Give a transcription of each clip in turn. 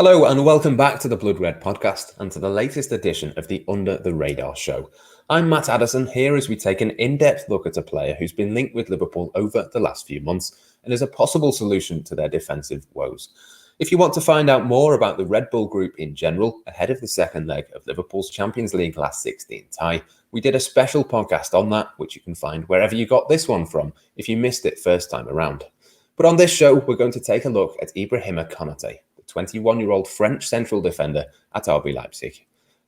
Hello and welcome back to the Blood Red podcast and to the latest edition of the Under the Radar show. I'm Matt Addison here as we take an in-depth look at a player who's been linked with Liverpool over the last few months and is a possible solution to their defensive woes. If you want to find out more about the Red Bull Group in general, ahead of the second leg of Liverpool's Champions League last 16 tie, we did a special podcast on that, which you can find wherever you got this one from if you missed it first time around. But on this show, we're going to take a look at Ibrahima Konate, 21-year-old French central defender at RB Leipzig.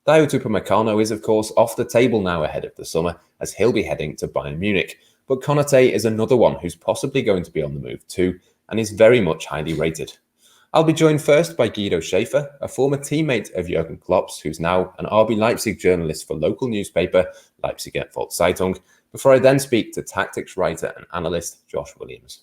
Dayot Upamecano is, of course, off the table now ahead of the summer, as he'll be heading to Bayern Munich. But Konate is another one who's possibly going to be on the move too, and is very much highly rated. I'll be joined first by Guido Schafer, a former teammate of Jurgen Klopp's, who's now an RB Leipzig journalist for local newspaper Leipziger Volkszeitung, before I then speak to tactics writer and analyst Josh Williams.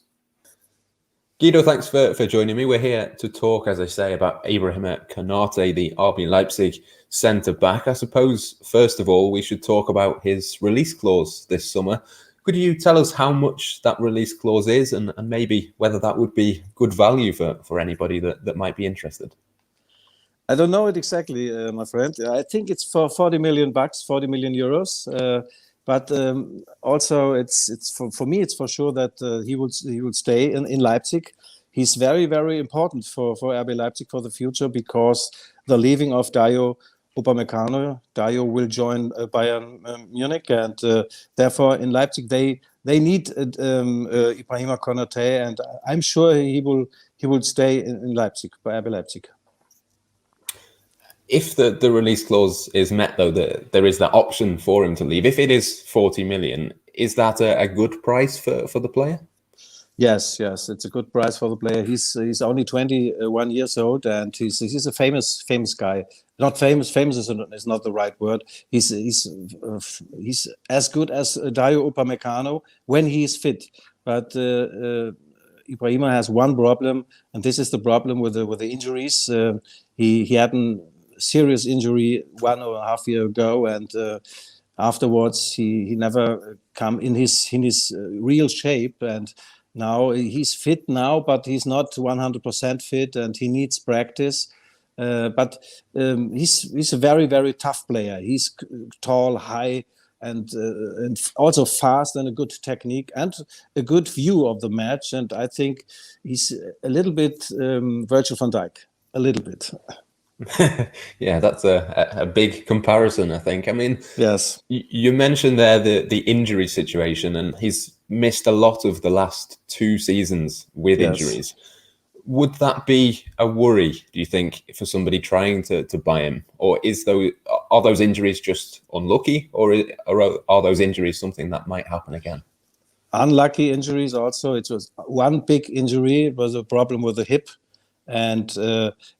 Guido, thanks for joining me. We're here to talk, as I say, about Ibrahima Konate, the RB Leipzig centre-back. I suppose, first of all, we should talk about his release clause this summer. Could you tell us how much that release clause is and maybe whether that would be good value for anybody that might be interested? I don't know it exactly, my friend. I think it's for 40 million bucks, 40 million euros. But also, it's for me. It's for sure that he will stay in Leipzig. He's very, very important for RB Leipzig for the future because the leaving of Dayot Upamecano, Dayot will join Bayern Munich, and therefore in Leipzig they need Ibrahima Konate, and I'm sure he will stay in Leipzig by RB Leipzig. If the release clause is met, though, there is that option for him to leave. If it is 40 million, is that a good price for the player? Yes, it's a good price for the player. He's only 21 years old, and he's a famous guy. Not famous is not the right word. He's as good as Dayot Upamecano when he's fit. But Ibrahima has one problem, and this is the problem with the injuries. He had a serious injury 1.5 years ago, and afterwards he never come in his real shape, and now he's fit now, but he's not 100% fit, and he needs practice. But he's a very, very tough player. He's tall, high, and also fast, and a good technique and a good view of the match. And I think he's a little bit Virgil van Dijk, a little bit. Yeah, that's a big comparison, I think. I mean, yes, you mentioned there the injury situation, and he's missed a lot of the last 2 seasons with injuries. Would that be a worry, do you think, for somebody trying to buy him? Or are those injuries just unlucky, or are those injuries something that might happen again? Unlucky injuries also. It was one big injury. It was a problem with the hip. And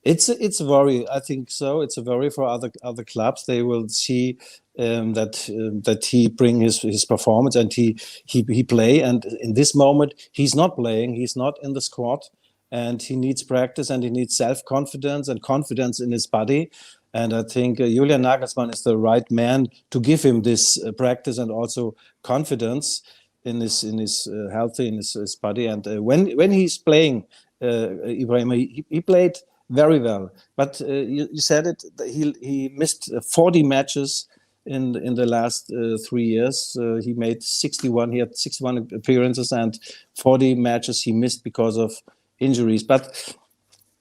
it's a worry. I think so. It's a worry for other clubs. They will see that he bring his performance and he play. And in this moment, he's not playing. He's not in the squad, and he needs practice, and he needs self-confidence and confidence in his body. And I think Julian Nagelsmann is the right man to give him this practice and also confidence in his healthy in his body. And when he's playing. Ibrahima, he played very well, but you said it. He missed 40 matches in the last 3 years. He made 61. He had 61 appearances, and 40 matches he missed because of injuries. But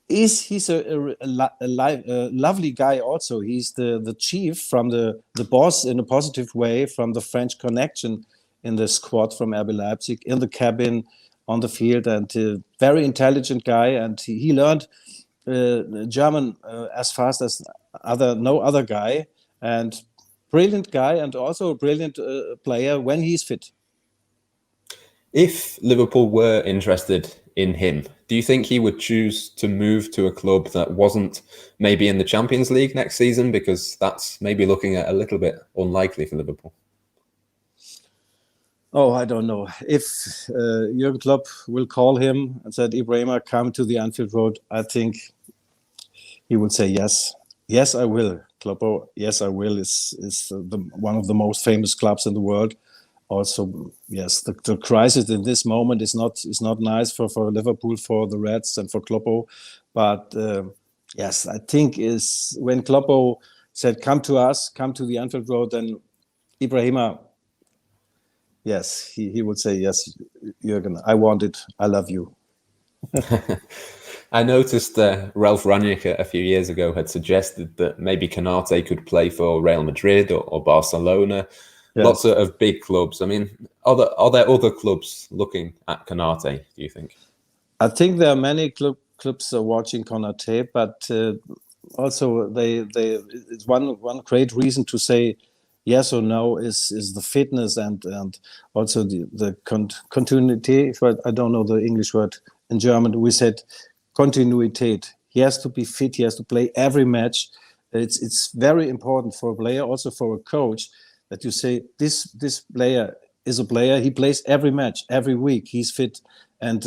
he's a lovely guy. Also, he's the chief from the boss in a positive way from the French connection in the squad from RB Leipzig in the cabin. On the field, and very intelligent guy, and he learned German as fast as no other guy, and brilliant guy, and also a brilliant player when he's fit. If Liverpool were interested in him, do you think he would choose to move to a club that wasn't maybe in the Champions League next season, because that's maybe looking at a little bit unlikely for Liverpool? Oh, I don't know. If Jurgen Klopp will call him and said, Ibrahima, come to the Anfield Road, I think he would say yes. Yes, I will. Kloppo, yes, I will, is one of the most famous clubs in the world. Also, yes, the crisis in this moment is not nice for Liverpool, for the Reds, and for Kloppo. But Yes, I think is when Kloppo said, "Come to us, come to the Anfield Road," then Ibrahima, yes, he would say, "Yes, Jurgen, I want it. I love you." I noticed Ralf Rangnick a few years ago had suggested that maybe Konate could play for Real Madrid or Barcelona. Yes. Lots of big clubs. I mean, are there other clubs looking at Konate, do you think? I think there are many clubs watching Konate, but also it's one great reason to say yes or no is the fitness and also the continuity. I don't know the English word in German. We said Kontinuität. He has to be fit. He has to play every match. It's very important for a player, also for a coach, that you say this player is a player. He plays every match, every week. He's fit, and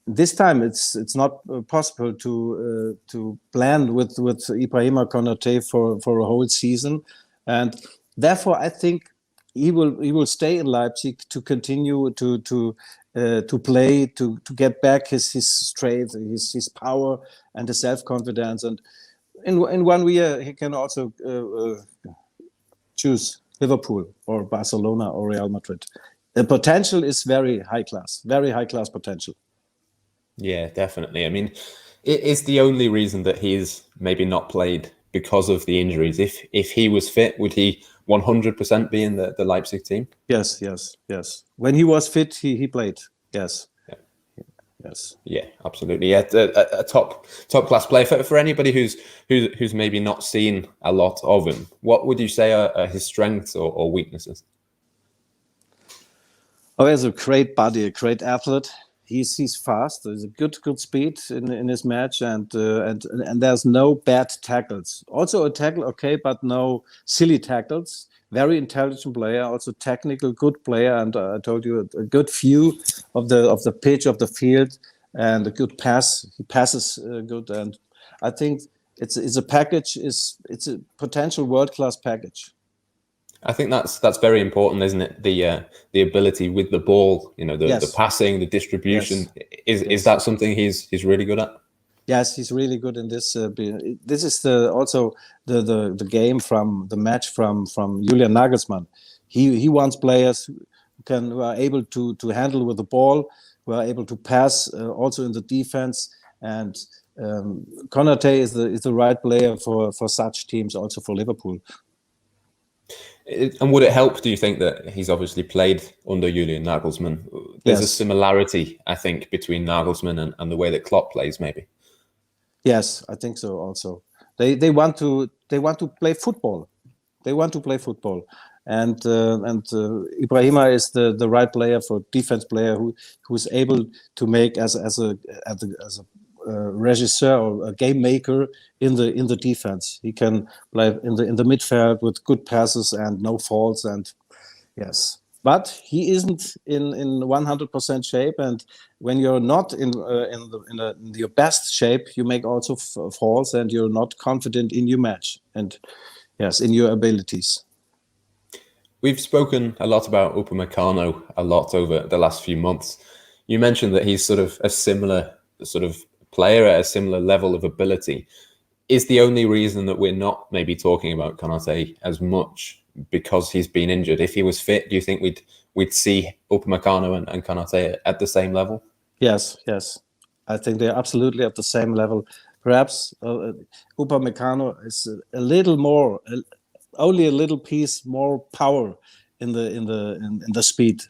this time it's not possible to plan with Ibrahima Konate for a whole season, and therefore I think he will stay in Leipzig to continue to play, to get back his strength, his power, and his self-confidence. And in 1 year he can also choose Liverpool or Barcelona or Real Madrid. The potential is very high class potential. Yeah, definitely. I mean, it is the only reason that he's maybe not played because of the injuries. If he was fit, would he 100% be in the Leipzig team? Yes. When he was fit, he played. Yes. Yeah. Yes. Yeah, absolutely. Yeah, a top class player. For anybody who's maybe not seen a lot of him, what would you say are his strengths or weaknesses? Oh, he has a great body, a great athlete. He's fast. There's a good speed in his match, and there's no bad tackles. Also a tackle, okay, but no silly tackles. Very intelligent player, also technical, good player, and I told you a good view of the pitch, of the field, and a good pass. He passes good, and I think it's a package. It's a potential world-class package. I think that's very important, isn't it? The ability with the ball, Yes. the passing, the distribution. Yes. Is that something he's really good at? Yes, he's really good in this. This is also the game from the match from Julian Nagelsmann. He wants players who are able to handle with the ball, who are able to pass also in the defense. And Konate is the right player for such teams, also for Liverpool. And would it help, do you think, that he's obviously played under Julian Nagelsmann? There's a similarity, I think, between Nagelsmann and the way that Klopp plays, maybe. Yes, I think so. Also, they want to play football. They want to play football, and Ibrahima is the right player for defense player who is able to make as a regisseur or a game maker in the defense. He can play in the midfield with good passes and no faults. And yes, but he isn't in 100% shape. And when you're not in your best shape, you make also faults, and you're not confident in your match and yes, in your abilities. We've spoken a lot about Upamecano a lot over the last few months. You mentioned that he's sort of a similar sort of player at a similar level of ability. Is the only reason that we're not maybe talking about Konate as much because he's been injured? If he was fit, do you think we'd see Upamecano and Konate at the same level? Yes. I think they're absolutely at the same level. Perhaps Upamecano is a little more, only a little piece more power in the speed.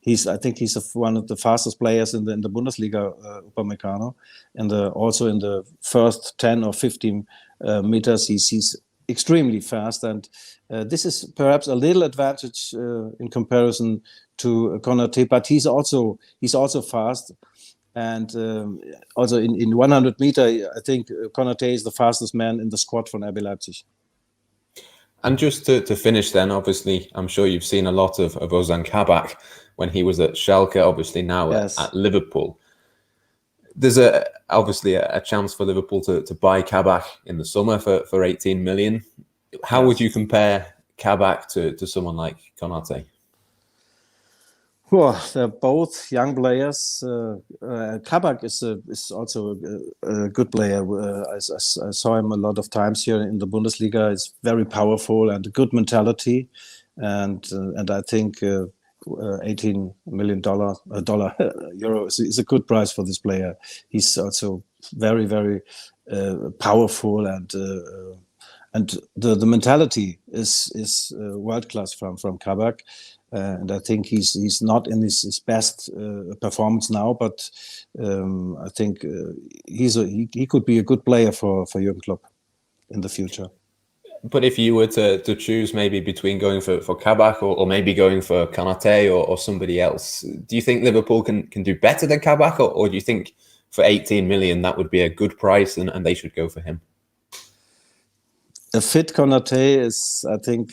I think he's one of the fastest players in the Bundesliga, Upamecano, and also in the first 10 or 15 meters, he's extremely fast, and this is perhaps a little advantage in comparison to Konate, but he's also fast, and also in 100 meter, I think Konate is the fastest man in the squad from RB Leipzig. And just to finish then, obviously, I'm sure you've seen a lot of Ozan Kabak when he was at Schalke, obviously now at Liverpool. There's obviously a chance for Liverpool to buy Kabak in the summer for 18 million. How would you compare Kabak to someone like Konate? Well, they're both young players. Kabak is also a good player. I saw him a lot of times here in the Bundesliga. He's very powerful and a good mentality, and I think $18 million euro is a good price for this player. He's also very very powerful, and the mentality is world class from Kabak. And I think he's not in his best performance now, but I think he could be a good player for Jurgen Klopp in the future. But if you were to choose maybe between going for Kabak or maybe going for Konate or somebody else, do you think Liverpool can do better than Kabak, or do you think for 18 million that would be a good price and they should go for him? A fit Konate is, I think,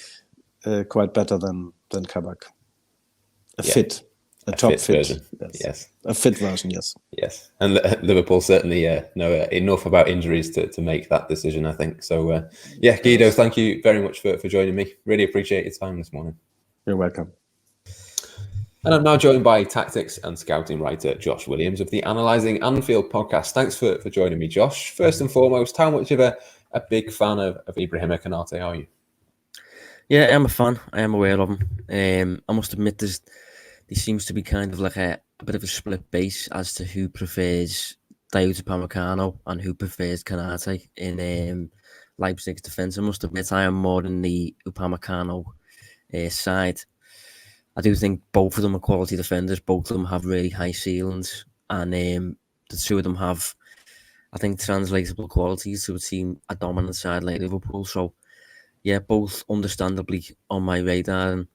quite better than Kabak. A top fit version. Yes. A fit version, yes. Yes, and Liverpool certainly know enough about injuries to make that decision, I think. So, Guido, thank you very much for joining me. Really appreciate your time this morning. You're welcome. And I'm now joined by tactics and scouting writer Josh Williams of the Analysing Anfield podcast. Thanks for joining me, Josh. First and foremost, how much of a big fan of Ibrahima Konate are you? Yeah, I'm a fan. I am aware of him. I must admit, there seems to be kind of like a bit of a split base as to who prefers Dayot Upamecano and who prefers Konate in Leipzig's defence. I must admit, I am more in the Upamecano side. I do think both of them are quality defenders. Both of them have really high ceilings, and the two of them have, I think, translatable qualities to a team, a dominant side like Liverpool. So, yeah, both understandably on my radar, and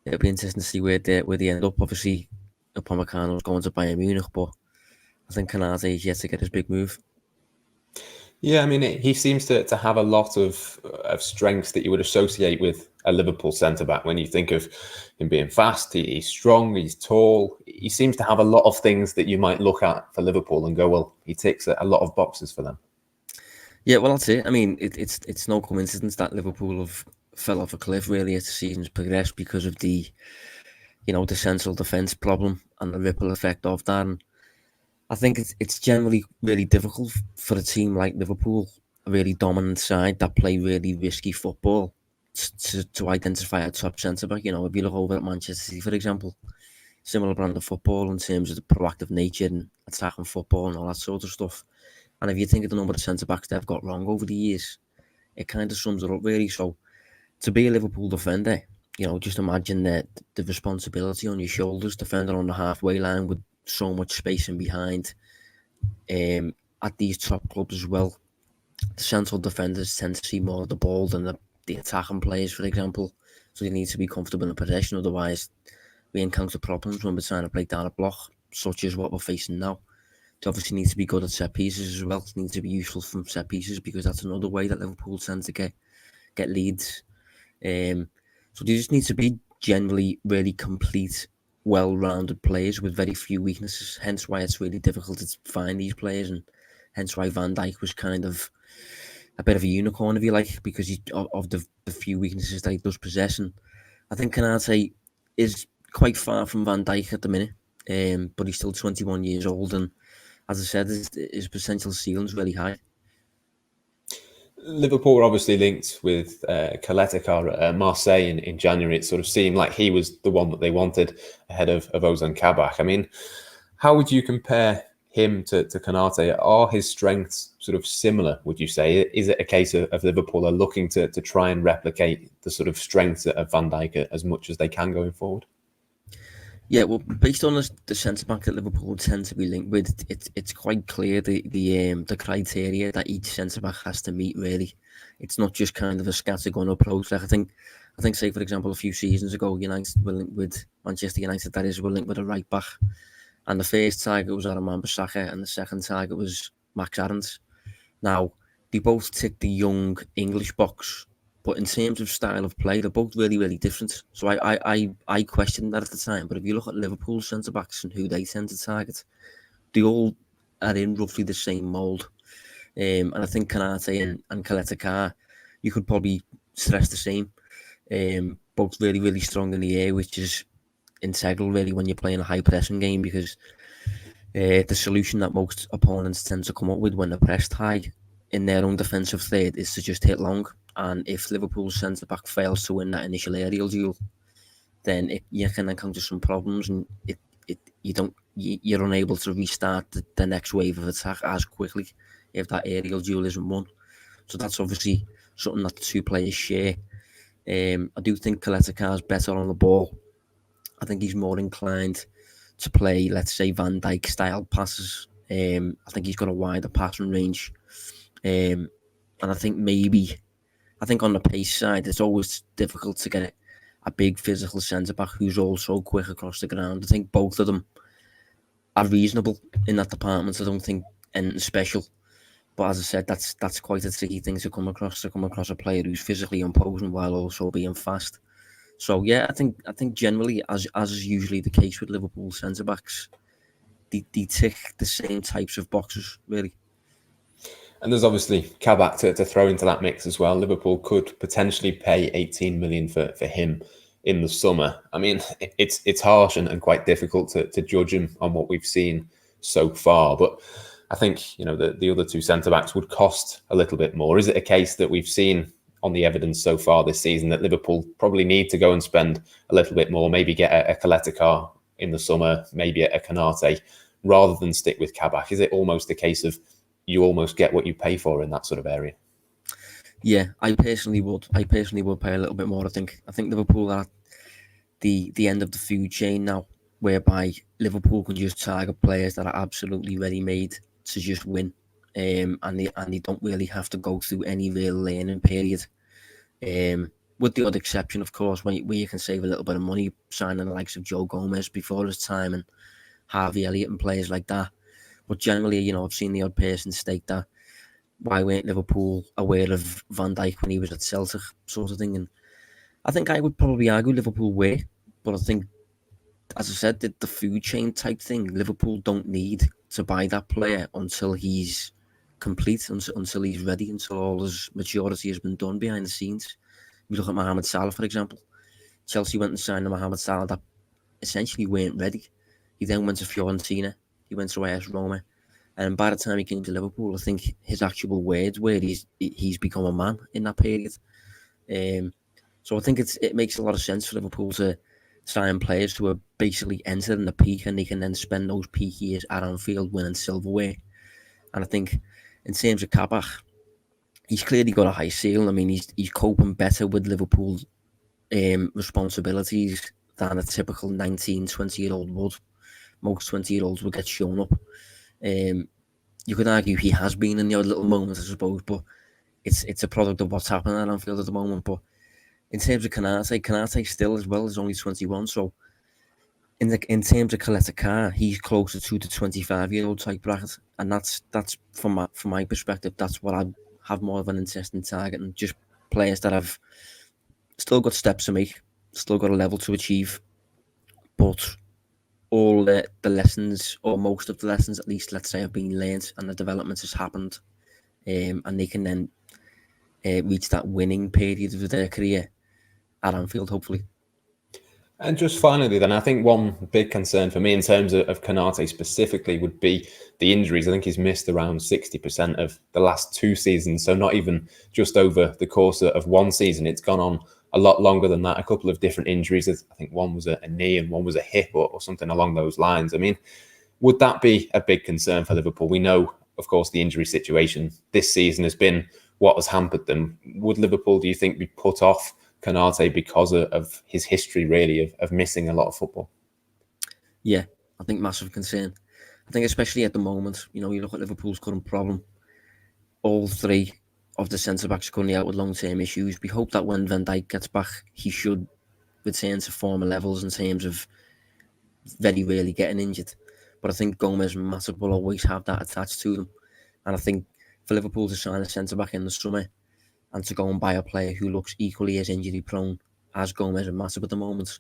it'll be interesting to see where they end up. Obviously, Upamecano's going to Bayern Munich, but I think Konate is yet to get his big move. Yeah, I mean, he seems to have a lot of strengths that you would associate with a Liverpool centre-back. When you think of him being fast, he's strong, he's tall. He seems to have a lot of things that you might look at for Liverpool and go, well, he ticks a lot of boxes for them. Yeah, well, that's it. I mean, it's no coincidence that Liverpool have fell off a cliff really as the season's progressed because of the central defence problem and the ripple effect of that. And I think it's generally really difficult for a team like Liverpool, a really dominant side that play really risky football, to identify a top centre-back. You know, if you look over at Manchester City, for example, similar brand of football in terms of the proactive nature and attacking football and all that sort of stuff. And if you think of the number of centre-backs they've got wrong over the years, it kind of sums it up really. So to be a Liverpool defender, just imagine the responsibility on your shoulders, defending on the halfway line with so much space in behind. At these top clubs as well, the central defenders tend to see more of the ball than the attacking players, for example. So you need to be comfortable in possession, otherwise we encounter problems when we're trying to break down a block, such as what we're facing now. You obviously need to be good at set pieces as well. You need to be useful from set pieces, because that's another way that Liverpool tend to get leads. So you just need to be generally really complete, well-rounded players with very few weaknesses. Hence why it's really difficult to find these players, and hence why Van Dijk was kind of a bit of a unicorn, if you like, because of the few weaknesses that he does possess. And I think Konate is quite far from Van Dijk at the minute, but he's still 21 years old, and as I said, his potential ceiling's really high. Liverpool were obviously linked with Kaleta at Marseille in January. It sort of seemed like he was the one that they wanted ahead of Ozan Kabak. I mean, how would you compare him to Konate? Are his strengths sort of similar, would you say? Is it a case of Liverpool are looking to try and replicate the sort of strengths of Van Dijk as much as they can going forward? Yeah, well, based on the centre-back that Liverpool tend to be linked with, it's quite clear the criteria that each centre-back has to meet, really. It's not just kind of a scattergun approach. Like I think, say, for example, a few seasons ago, United were linked with Manchester United, that is, were linked with a right-back. And the first target was Aaron Wan-Bissaka, and the second target was Max Aarons. Now, they both tick the young English box, but in terms of style of play, they're both really, really different. So I questioned that at the time. But if you look at Liverpool's centre-backs and who they tend to target, they all are in roughly the same mould. And I think Konate and Kaleta, you could probably stress the same. Both really, really strong in the air, which is integral really when you're playing a high pressing game, because the solution that most opponents tend to come up with when they're pressed high in their own defensive third is to just hit long. And if Liverpool's centre back fails to win that initial aerial duel, then you can encounter some problems, and you're unable to restart the next wave of attack as quickly if that aerial duel isn't won. So that's obviously something that the two players share. I do think Konate is better on the ball. I think he's more inclined to play, let's say, Van Dijk style passes. I think he's got a wider passing range. And I think on the pace side, it's always difficult to get a big physical centre-back who's also quick across the ground. I think both of them are reasonable in that department. I don't think anything special. But as I said, that's quite a tricky thing to come across a player who's physically imposing while also being fast. So yeah, I think generally, as is usually the case with Liverpool centre backs, they tick the same types of boxes really. And there's obviously Kabak to throw into that mix as well. Liverpool could potentially pay 18 million for him in the summer. I mean, it's harsh and quite difficult to judge him on what we've seen so far, but I think, the other two centre-backs would cost a little bit more. Is it a case that we've seen on the evidence so far this season that Liverpool probably need to go and spend a little bit more, maybe get a Konate in the summer, maybe a Konate, rather than stick with Kabak? Is it almost a case of you almost get what you pay for in that sort of area? Yeah, I personally would pay a little bit more. I think Liverpool are at the end of the food chain now, whereby Liverpool can just target players that are absolutely ready-made to just win, and they don't really have to go through any real learning period. With the odd exception, of course, where you can save a little bit of money signing the likes of Joe Gomez before his time and Harvey Elliott and players like that. But generally, I've seen the odd person state that why weren't Liverpool aware of Van Dijk when he was at Celtic, sort of thing. And I think I would probably argue Liverpool were, but I think, as I said, the food chain type thing, Liverpool don't need to buy that player until he's complete, until he's ready, until all his maturity has been done behind the scenes. We look at Mohamed Salah, for example. Chelsea went and signed a Mohamed Salah that essentially weren't ready. He then went to Fiorentina. He went to AS Roma. And by the time he came to Liverpool, I think his actual words were he's become a man in that period. So I think it makes a lot of sense for Liverpool to sign players who are basically entering the peak, and they can then spend those peak years at Anfield winning silverware. And I think in terms of Kabak, he's clearly got a high ceiling. I mean, he's coping better with Liverpool's responsibilities than a typical 19, 20-year-old would. Most 20-year-olds would get shown up. You could argue he has been in the odd little moments, I suppose, but it's a product of what's happening at Anfield at the moment. But in terms of Konate still as well is only 21. So in terms of Konate, he's closer to the 25-year-old type bracket, and that's from my perspective, that's what I have more of an interest in targeting. Just players that have still got steps to make, still got a level to achieve, but all the lessons, or most of the lessons at least, let's say, have been learned, and the development has happened, and they can then reach that winning period of their career at Anfield, hopefully. And just finally then, I think one big concern for me in terms of Konate specifically would be the injuries. I think he's missed around 60% of the last 2 seasons, so not even just over the course of 1 season. It's gone on a lot longer than that. A couple of different injuries. I think one was a knee and one was a hip or something along those lines. I mean, would that be a big concern for Liverpool? We know, of course, the injury situation this season has been what has hampered them. Would Liverpool, do you think, be put off Konate because of his history, really, of missing a lot of football? Yeah, I think massive concern. I think especially at the moment, you look at Liverpool's current problem. All 3 of the centre-backs currently out with long-term issues. We hope that when Van Dijk gets back, he should return to former levels in terms of very rarely getting injured. But I think Gomez and Matip will always have that attached to them. And I think for Liverpool to sign a centre-back in the summer and to go and buy a player who looks equally as injury-prone as Gomez and Matip at the moment,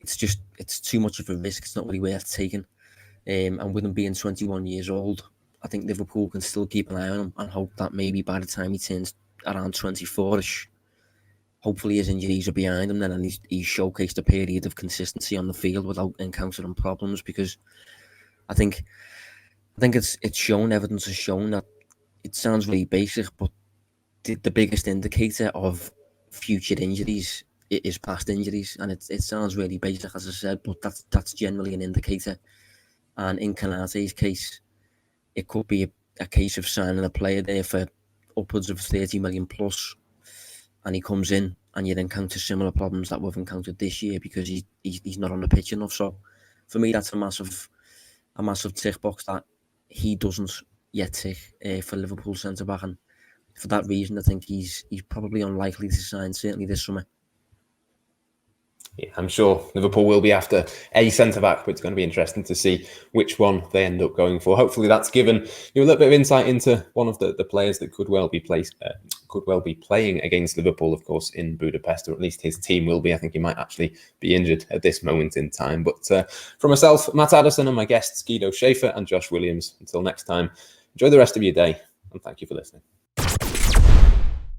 it's too much of a risk. It's not really worth taking. And with him being 21 years old, I think Liverpool can still keep an eye on him and hope that maybe by the time he turns around 24-ish, hopefully his injuries are behind him then, and he's showcased a period of consistency on the field without encountering problems. Because I think it's shown, evidence has shown that it sounds really basic, but the biggest indicator of future injuries is past injuries, and it sounds really basic, as I said, but that's generally an indicator. And in Konate's case, it could be a case of signing a player there for upwards of 30 million plus, and he comes in and you encounter similar problems that we've encountered this year because he's not on the pitch enough. So for me, that's a massive tick box that he doesn't yet tick for Liverpool centre back, and for that reason, I think he's probably unlikely to sign, certainly this summer. Yeah, I'm sure Liverpool will be after a centre-back, but it's going to be interesting to see which one they end up going for. Hopefully that's given you a little bit of insight into one of the players that could well be playing against Liverpool, of course, in Budapest, or at least his team will be. I think he might actually be injured at this moment in time. But from myself, Matt Addison, and my guests, Guido Schafer and Josh Williams, until next time, enjoy the rest of your day, and thank you for listening.